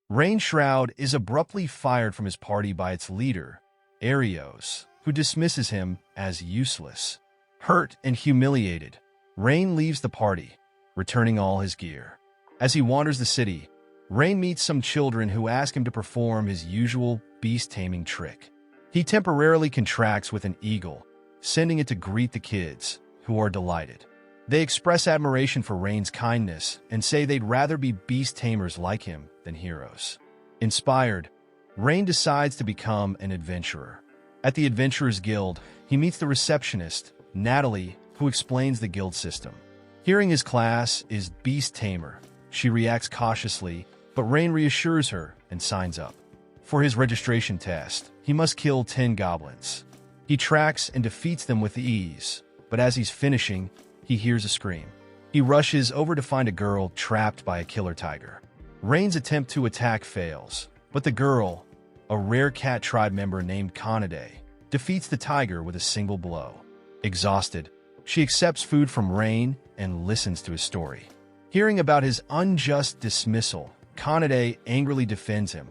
Rain Shroud is abruptly fired from his party by its leader, Arios, who dismisses him as useless. Hurt and humiliated, Rain leaves the party, returning all his gear. As he wanders the city, Rain meets some children who ask him to perform his usual beast-taming trick. He temporarily contracts with an eagle, sending it to greet the kids, who are delighted. They express admiration for Rain's kindness and say they'd rather be beast-tamers like him than heroes. Inspired, Rain decides to become an adventurer. At the Adventurers Guild, he meets the receptionist, Natalie, who explains the guild system. Hearing his class is Beast Tamer, she reacts cautiously, but Rain reassures her and signs up. For his registration test, he must kill 10 goblins. He tracks and defeats them with ease, but as he's finishing, he hears a scream. He rushes over to find a girl trapped by a killer tiger. Rain's attempt to attack fails, but the girl, a rare cat tribe member named Kanade, defeats the tiger with a single blow. Exhausted, she accepts food from Rain and listens to his story. Hearing about his unjust dismissal, Kanade angrily defends him,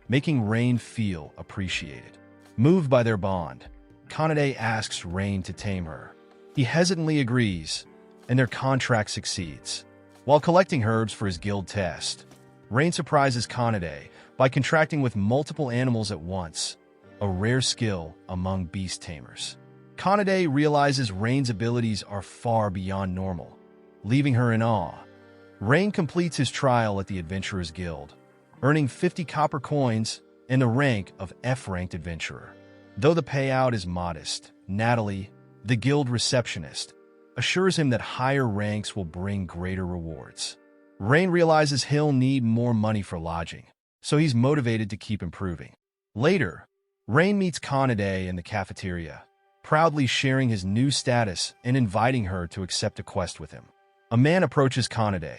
making Rain feel appreciated. Moved by their bond, Kanade asks Rain to tame her. He hesitantly agrees, and their contract succeeds. While collecting herbs for his guild test, Rain surprises Kanade by contracting with multiple animals at once, a rare skill among beast tamers. Kanade realizes Rain's abilities are far beyond normal, leaving her in awe. Rain completes his trial at the Adventurers Guild, earning 50 copper coins and the rank of F-ranked adventurer. Though the payout is modest, Natalie, the guild receptionist, assures him that higher ranks will bring greater rewards. Rain realizes he'll need more money for lodging, so he's motivated to keep improving. Later, Rain meets Kanade in the cafeteria, proudly sharing his new status and inviting her to accept a quest with him. A man approaches Kanade,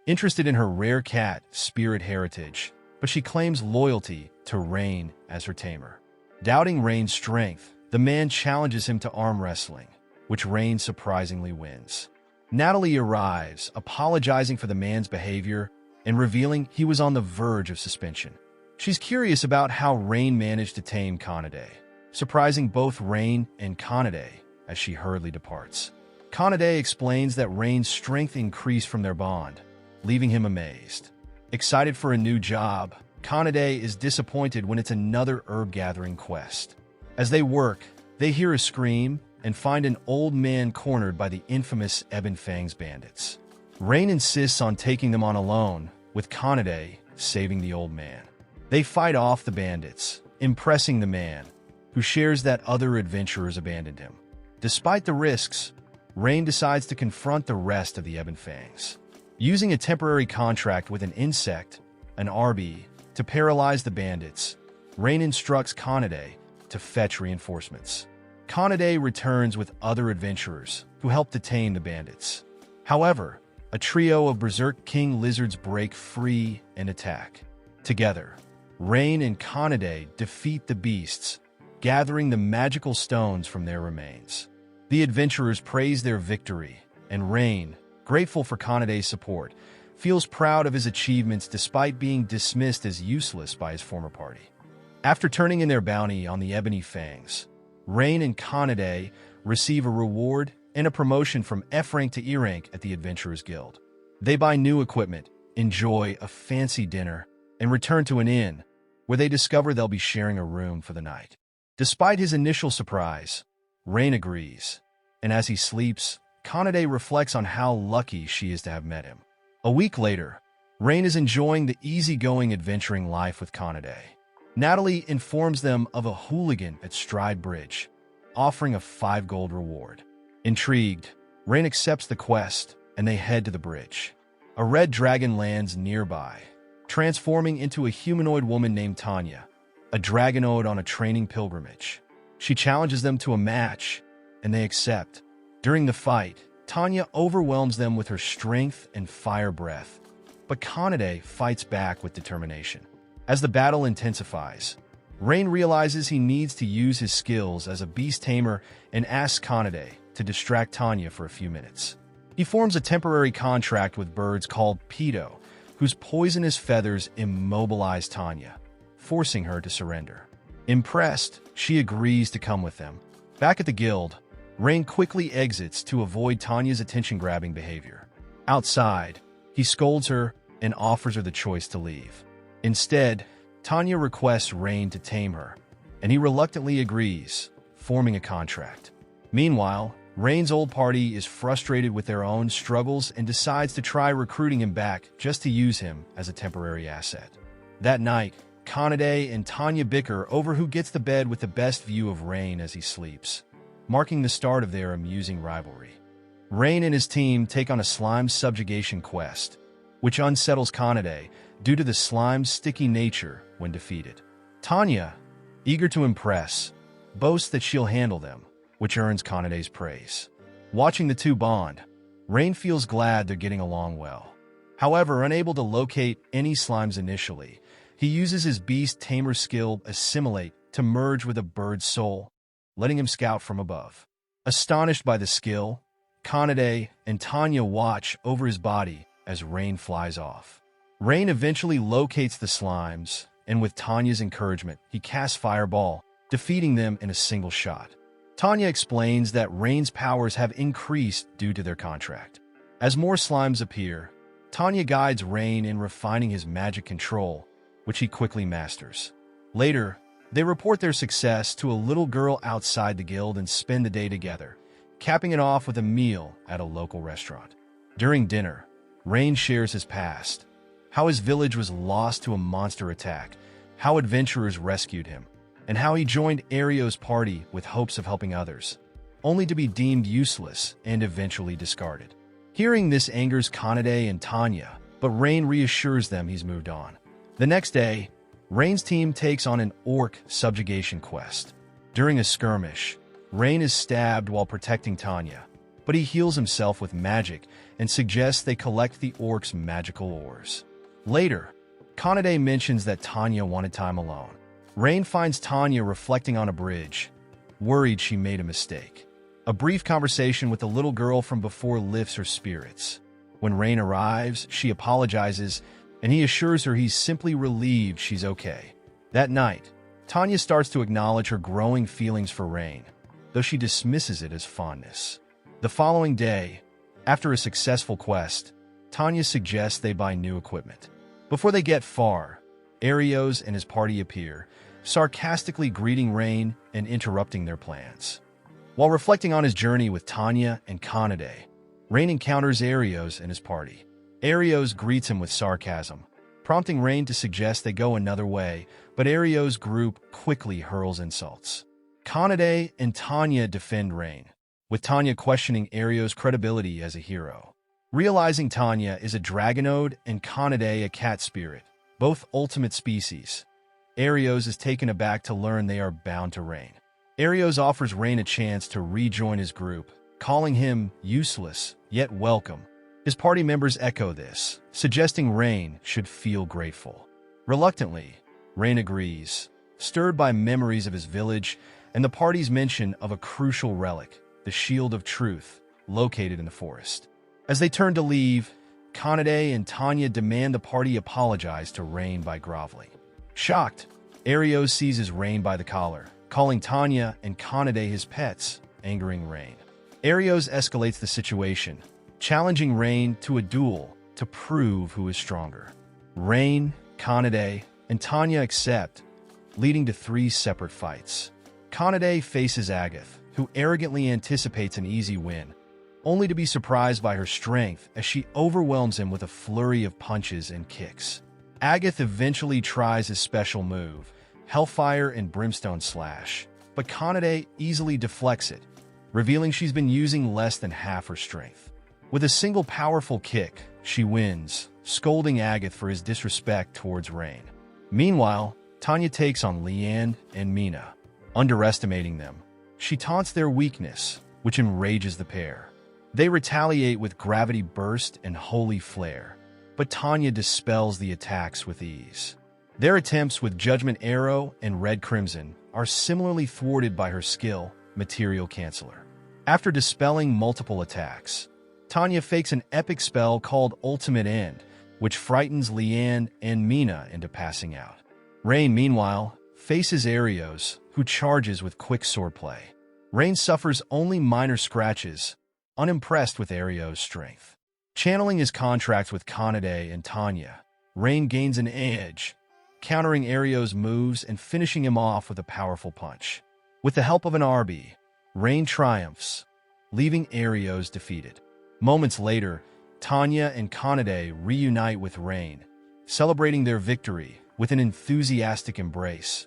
interested in her rare cat, Spirit Heritage, but she claims loyalty to Rain as her tamer. Doubting Rain's strength, the man challenges him to arm wrestling, which Rain surprisingly wins. Natalie arrives, apologizing for the man's behavior and revealing he was on the verge of suspension. She's curious about how Rain managed to tame Kanade, surprising both Rain and Kanade as she hurriedly departs. Kanade explains that Rain's strength increased from their bond, leaving him amazed. Excited for a new job, Kanade is disappointed when it's another herb-gathering quest. As they work, they hear a scream and find an old man cornered by the infamous Ebon Fang's bandits. Rain insists on taking them on alone, with Kanade saving the old man. They fight off the bandits, impressing the man, who shares that other adventurers abandoned him. Despite the risks, Rain decides to confront the rest of the Ebon Fangs. Using a temporary contract with an insect, an RB, to paralyze the bandits, Rain instructs Kanade to fetch reinforcements. Kanade returns with other adventurers who help detain the bandits. However, a trio of Berserk King lizards break free and attack. Together, Rain and Kanade defeat the beasts, gathering the magical stones from their remains. The adventurers praise their victory, and Rain, grateful for Kanade's support, feels proud of his achievements despite being dismissed as useless by his former party. After turning in their bounty on the Ebony Fangs, Rain and Kanade receive a reward and a promotion from F rank to E rank at the Adventurers Guild. They buy new equipment, enjoy a fancy dinner, and return to an inn, where they discover they'll be sharing a room for the night. Despite his initial surprise, Rain agrees, and as he sleeps, Kanade reflects on how lucky she is to have met him. A week later, Rain is enjoying the easygoing adventuring life with Kanade. Natalie informs them of a hooligan at Stride Bridge, offering a 5 gold reward. Intrigued, Rain accepts the quest, and they head to the bridge. A red dragon lands nearby, transforming into a humanoid woman named Tanya, a dragonoid on a training pilgrimage. She challenges them to a match, and they accept. During the fight, Tanya overwhelms them with her strength and fire breath, but Kanade fights back with determination. As the battle intensifies, Rain realizes he needs to use his skills as a beast tamer and asks Kanade to distract Tanya for a few minutes. He forms a temporary contract with birds called Pedo, whose poisonous feathers immobilize Tanya, forcing her to surrender. Impressed, she agrees to come with them. Back at the guild, Rain quickly exits to avoid Tanya's attention-grabbing behavior. Outside, he scolds her and offers her the choice to leave. Instead, Tanya requests Rain to tame her, and he reluctantly agrees, forming a contract. Meanwhile, Rain's old party is frustrated with their own struggles and decides to try recruiting him back just to use him as a temporary asset. That night, Kanade and Tanya bicker over who gets the bed with the best view of Rain as he sleeps, marking the start of their amusing rivalry. Rain and his team take on a slime subjugation quest, which unsettles Kanade due to the slime's sticky nature when defeated. Tanya, eager to impress, boasts that she'll handle them, which earns Kanade's praise. Watching the two bond, Rain feels glad they're getting along well. However, unable to locate any slimes initially, he uses his beast tamer skill Assimilate to merge with a bird's soul, letting him scout from above. Astonished by the skill, Kanade and Tanya watch over his body as Rain flies off. Rain eventually locates the slimes, and with Tanya's encouragement, he casts Fireball, defeating them in a single shot. Tanya explains that Rain's powers have increased due to their contract. As more slimes appear, Tanya guides Rain in refining his magic control, which he quickly masters. Later, they report their success to a little girl outside the guild and spend the day together, capping it off with a meal at a local restaurant. During dinner, Rain shares his past, how his village was lost to a monster attack, how adventurers rescued him, and how he joined Ario's party with hopes of helping others, only to be deemed useless and eventually discarded. Hearing this angers Kanade and Tanya, but Rain reassures them he's moved on. The next day, Rain's team takes on an orc subjugation quest. During a skirmish, Rain is stabbed while protecting Tanya, but he heals himself with magic and suggests they collect the orc's magical ores. Later, Kanade mentions that Tanya wanted time alone. Rain finds Tanya reflecting on a bridge, worried she made a mistake. A brief conversation with the little girl from before lifts her spirits. When Rain arrives, she apologizes, and he assures her he's simply relieved she's okay. That night, Tanya starts to acknowledge her growing feelings for Rain, though she dismisses it as fondness. The following day, after a successful quest, Tanya suggests they buy new equipment. Before they get far, Arios and his party appear, sarcastically greeting Rain and interrupting their plans. While reflecting on his journey with Tanya and Kanade, Rain encounters Arios and his party. Arios greets him with sarcasm, prompting Rain to suggest they go another way, but Arios' group quickly hurls insults. Kanade and Tanya defend Rain, with Tanya questioning Arios' credibility as a hero. Realizing Tanya is a dragonode and Kanade a cat spirit, both ultimate species, Arios is taken aback to learn they are bound to Rain. Arios offers Rain a chance to rejoin his group, calling him useless, yet welcome. His party members echo this, suggesting Rain should feel grateful. Reluctantly, Rain agrees, stirred by memories of his village and the party's mention of a crucial relic, the Shield of Truth, located in the forest. As they turn to leave, Kanade and Tanya demand the party apologize to Rain by groveling. Shocked, Arios seizes Rain by the collar, calling Tanya and Kanade his pets, angering Rain. Arios escalates the situation, challenging Rain to a duel to prove who is stronger. Rain, Kanade, and Tanya accept, leading to 3 separate fights. Kanade faces Agath, who arrogantly anticipates an easy win, only to be surprised by her strength as she overwhelms him with a flurry of punches and kicks. Agath eventually tries his special move, Hellfire and Brimstone Slash, but Kanade easily deflects it, revealing she's been using less than half her strength. With a single powerful kick, she wins, scolding Agath for his disrespect towards Rain. Meanwhile, Tanya takes on Leanne and Mina. Underestimating them, she taunts their weakness, which enrages the pair. They retaliate with Gravity Burst and Holy Flare, but Tanya dispels the attacks with ease. Their attempts with Judgment Arrow and Red Crimson are similarly thwarted by her skill, Material Canceller. After dispelling multiple attacks, Tanya fakes an epic spell called Ultimate End, which frightens Leanne and Mina into passing out. Rain, meanwhile, faces Arios, who charges with quick swordplay. Rain suffers only minor scratches, unimpressed with Arios' strength. Channeling his contracts with Kanade and Tanya, Rain gains an edge, countering Arios' moves and finishing him off with a powerful punch. With the help of an RB, Rain triumphs, leaving Arios defeated. Moments later, Tanya and Kanade reunite with Rain, celebrating their victory with an enthusiastic embrace.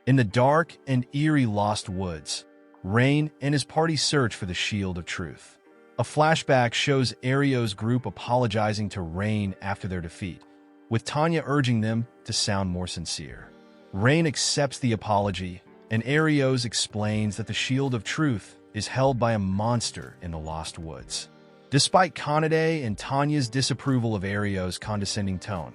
In the dark and eerie Lost Woods, Rain and his party search for the Shield of Truth. A flashback shows Arios' group apologizing to Rain after their defeat, with Tanya urging them to sound more sincere. Rain accepts the apology, and Arios explains that the Shield of Truth is held by a monster in the Lost Woods. Despite Kanade and Tanya's disapproval of Arios' condescending tone,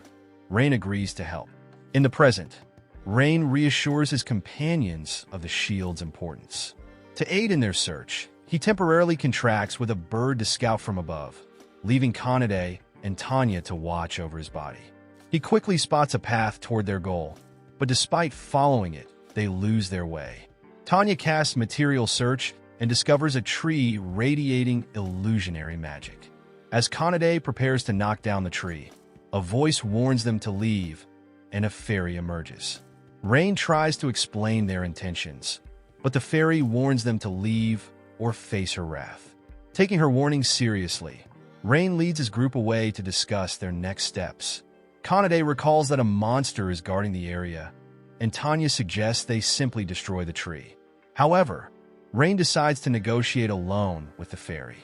Rain agrees to help. In the present, Rain reassures his companions of the shield's importance. To aid in their search, he temporarily contracts with a bird to scout from above, leaving Kanade and Tanya to watch over his body. He quickly spots a path toward their goal, but despite following it, they lose their way. Tanya casts Material Search and discovers a tree radiating illusionary magic. As Kanade prepares to knock down the tree, a voice warns them to leave, and a fairy emerges. Rain tries to explain their intentions, but the fairy warns them to leave or face her wrath. Taking her warning seriously, Rain leads his group away to discuss their next steps. Kanade recalls that a monster is guarding the area, and Tanya suggests they simply destroy the tree. However, Rain decides to negotiate alone with the fairy.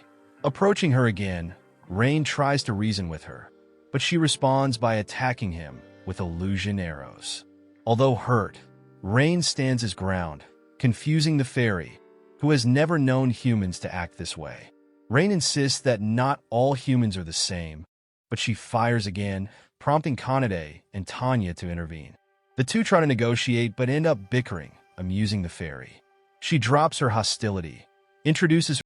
Approaching her again, Rain tries to reason with her, but she responds by attacking him with illusion arrows. Although hurt, Rain stands his ground, confusing the fairy, who has never known humans to act this way. Rain insists that not all humans are the same, but she fires again, prompting Kanade and Tanya to intervene. The two try to negotiate but end up bickering, amusing the fairy. She drops her hostility, introduces